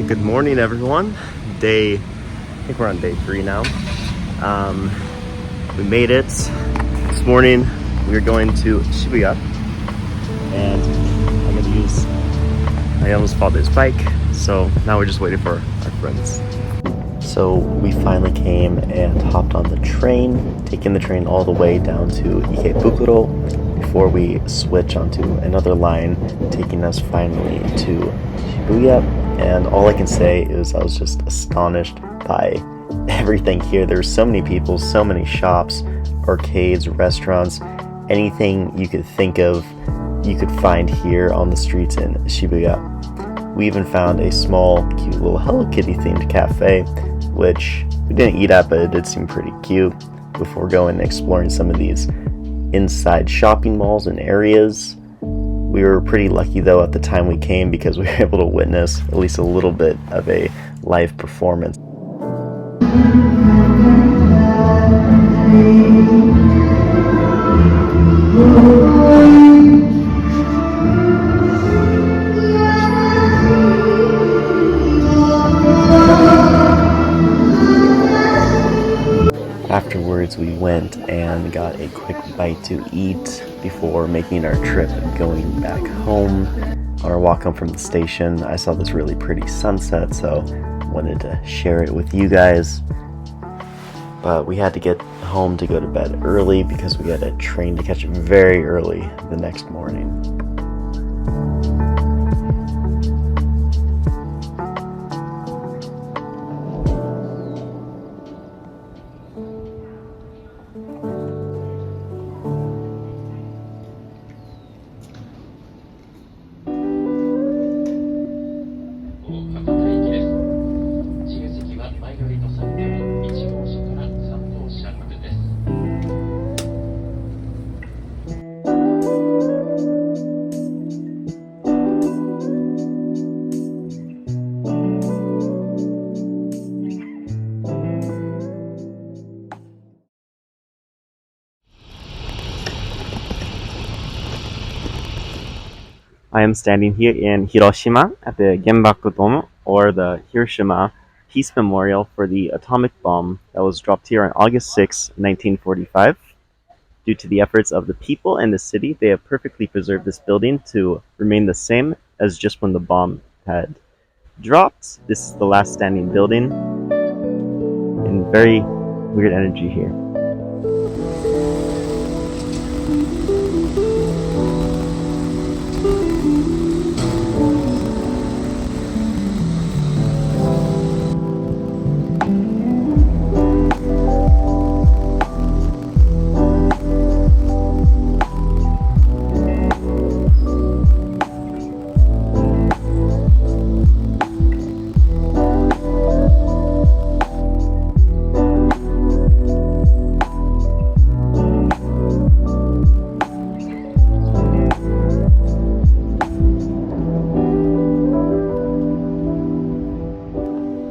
Good morning, everyone. I think we're on day 3 now. We made it. This morning we are going to Shibuya, and I'm gonna use my almost father's bike. So now we're just waiting for our friends. So we finally came and hopped on the train, taking the train all the way down to Ikebukuro before we switch onto another line, taking us finally to Shibuya. And all I can say is I was just astonished by everything here. There's so many people, so many shops, arcades, restaurants, anything you could think of, you could find here on the streets in Shibuya. We even found a small, cute little Hello Kitty themed cafe, which we didn't eat at, but it did seem pretty cute, before going and exploring some of these inside shopping malls and areas. We were pretty lucky though at the time we came because we were able to witness at least a little bit of a live performance. Afterwards, we went and got a quick bite to eat before making our trip going back home. On our walk home from the station, I saw this really pretty sunset, so wanted to share it with you guys. But we had to get home to go to bed early because we had a train to catch very early the next morning. I am standing here in Hiroshima at the Genbaku Dome, or the Hiroshima Peace Memorial for the atomic bomb that was dropped here on August 6, 1945. Due to the efforts of the people and the city, they have perfectly preserved this building to remain the same as just when the bomb had dropped. This is the last standing building, and very weird energy here.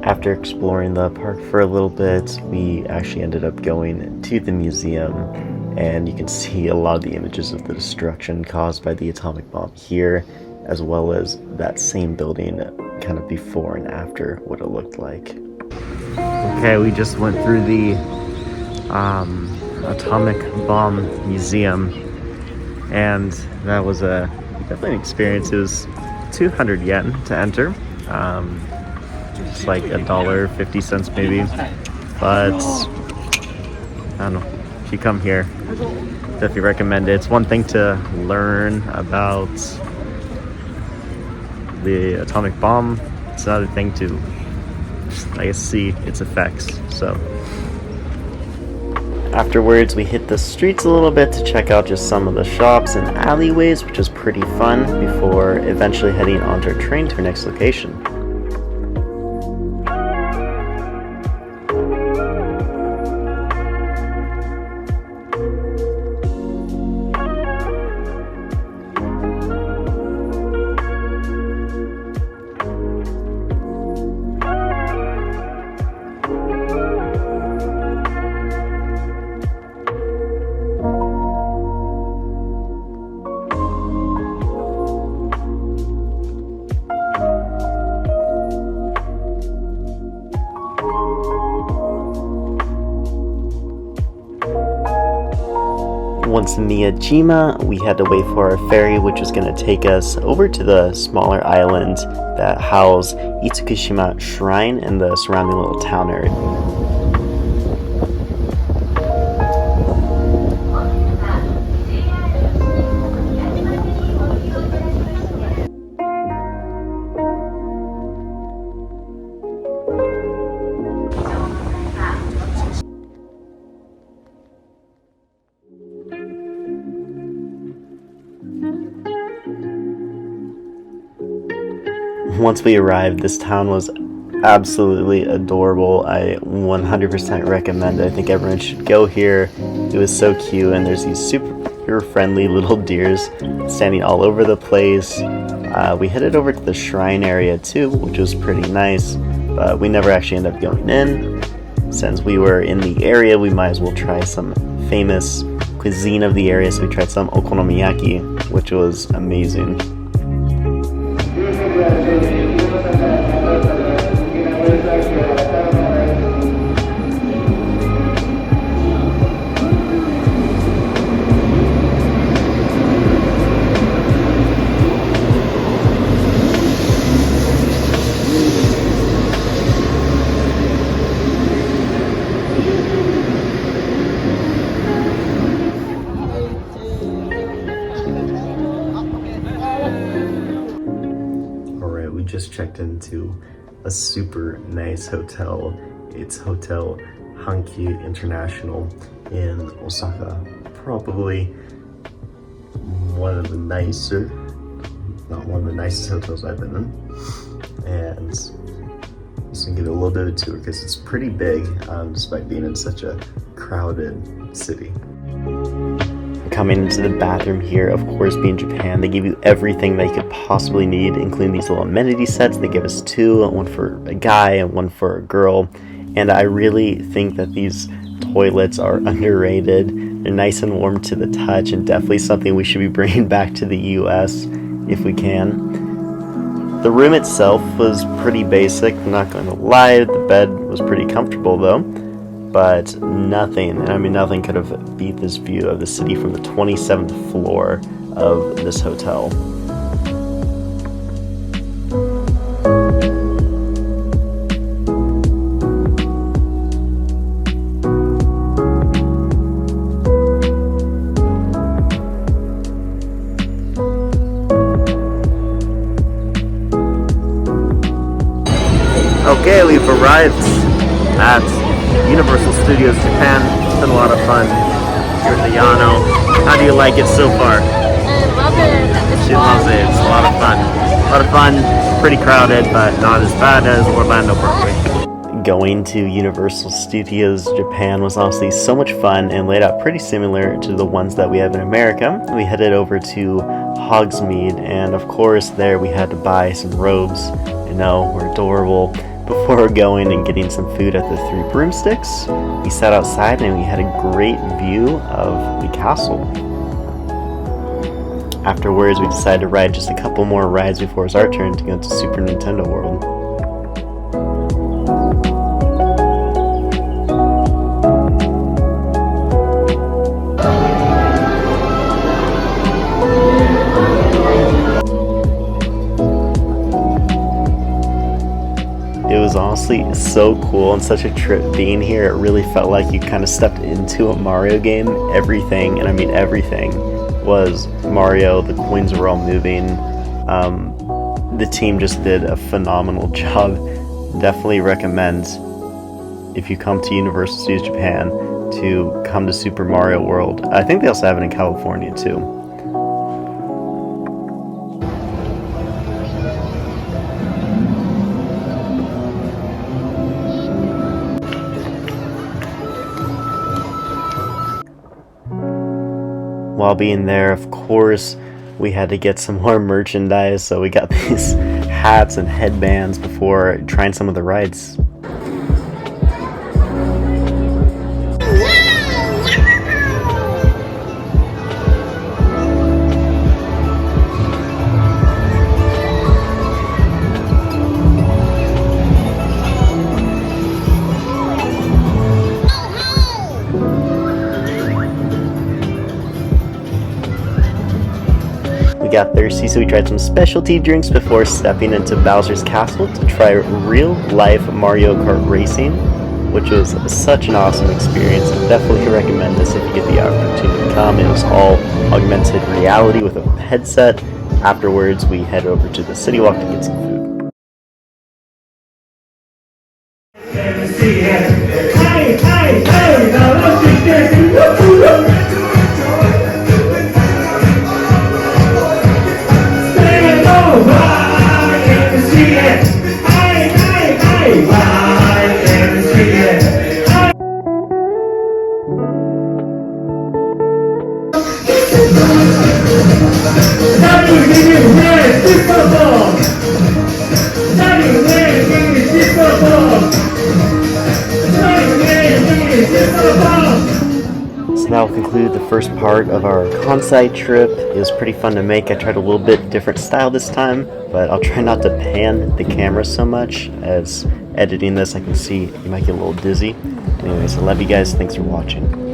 After exploring the park for a little bit, we actually ended up going to the museum, and you can see a lot of the images of the destruction caused by the atomic bomb here, as well as that same building kind of before and after what it looked like. Okay, we just went through the atomic bomb museum, and that was definitely an experience. It was 200 yen to enter. It's like $1.50 maybe, but I don't know, if you come here, definitely recommend it. It's one thing to learn about the atomic bomb, it's another thing to just, I guess, see its effects. So afterwards we hit the streets a little bit to check out just some of the shops and alleyways, which was pretty fun, before eventually heading onto our train to our next location. once in Miyajima, we had to wait for our ferry, which was going to take us over to the smaller island that housed Itsukushima Shrine and the surrounding little town area. Once we arrived, this town was absolutely adorable. I 100% recommend it. I think everyone should go here. It was so cute, and there's these super friendly little deers standing all over the place. We headed over to the shrine area too, which was pretty nice, but we never actually ended up going in. Since we were in the area, we might as well try some famous cuisine of the area, so we tried some okonomiyaki, which was amazing. Just checked into a super nice hotel. It's Hotel Hankyu International in Osaka. Probably one of the nicer, not one of the nicest hotels I've been in. And just gonna give it a little bit of a tour because it's pretty big, despite being in such a crowded city. Coming into the bathroom here, of course, being Japan, they give you everything that you could possibly need, including these little amenity sets. They give us two, one for a guy and one for a girl. And I really think that these toilets are underrated. They're nice and warm to the touch, and definitely something we should be bringing back to the US if we can. The room itself was pretty basic, I'm not going to lie. The bed was pretty comfortable though. But nothing could have beat this view of the city from the 27th floor of this hotel. Okay, we've arrived at Universal Studios Japan. It's been a lot of fun here at the Yano. How do you like it so far? I love it. She loves it. It's a lot of fun. A lot of fun. Pretty crowded, but not as bad as Orlando Parkway. Going to Universal Studios Japan was honestly so much fun and laid out pretty similar to the ones that we have in America. We headed over to Hogsmeade, and of course there we had to buy some robes. You know, we're adorable. Before going and getting some food at the Three Broomsticks, we sat outside and we had a great view of the castle. Afterwards, we decided to ride just a couple more rides before it was our turn to go to Super Nintendo World. It was honestly so cool and such a trip being here. It really felt like you kind of stepped into a Mario game. Everything, and I mean everything, was Mario. The coins were all moving. The team just did a phenomenal job. Definitely recommend, if you come to Universal Studios Japan, to come to Super Mario World. I think they also have it in California too. While being there, of course, we had to get some more merchandise, so we got these hats and headbands before trying some of the rides. We got thirsty, so we tried some specialty drinks before stepping into Bowser's Castle to try real-life Mario Kart racing, which was such an awesome experience. I definitely recommend this if you get the opportunity to come. It was all augmented reality with a headset. Afterwards, we headed over to the City Walk to get some food. So that will conclude the first part of our Kansai trip. It was pretty fun to make. I tried a little bit different style this time, but I'll try not to pan the camera so much, as editing this I can see you might get a little dizzy. Anyways, I love you guys. Thanks for watching.